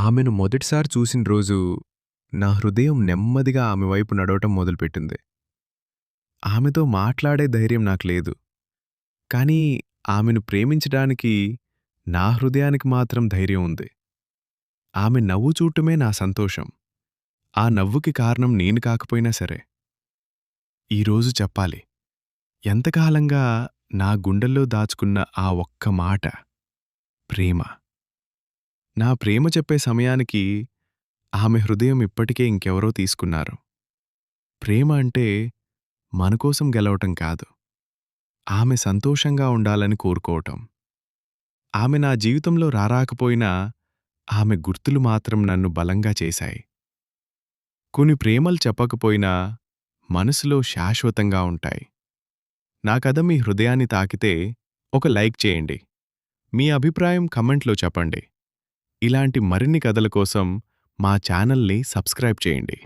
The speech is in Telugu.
ఆమెను మొదటిసారి చూసిన రోజు నా హృదయం నెమ్మదిగా ఆమె వైపు నడవటం మొదలుపెట్టింది. ఆమెతో మాట్లాడే ధైర్యం నాకు లేదు. కానీ ఆమెను ప్రేమించడానికి నా హృదయానికి మాత్రం ధైర్యం ఉంది. ఆమె నవ్వు చూడటమే నా సంతోషం. ఆ నవ్వుకి కారణం నేను కాకపోయినా సరే. ఈరోజు చెప్పాలి. ఎంతకాలంగా నా గుండెల్లో దాచుకున్న ఆ ఒక్క మాట ప్రేమ. నా ప్రేమ చెప్పే సమయానికి ఆమె హృదయం ఇప్పటికే ఇంకెవరో తీసుకున్నారు. ప్రేమ అంటే మనకోసం గెలవటం కాదు. ఆమె సంతోషంగా ఉండాలని కోరుకోవటం. ఆమె నా జీవితంలో రారాకపోయినా ఆమె గుర్తులు మాత్రం నన్ను బలంగా చేశాయి. కొన్ని ప్రేమలు చెప్పకపోయినా మనసులో శాశ్వతంగా ఉంటాయి. నా కథ మీ హృదయాన్ని తాకితే ఒక లైక్ చేయండి. మీ అభిప్రాయం కమెంట్లో చెప్పండి. ఇలాంటి మరిన్ని కథల కోసం మా ఛానల్ని సబ్స్క్రైబ్ చేయండి.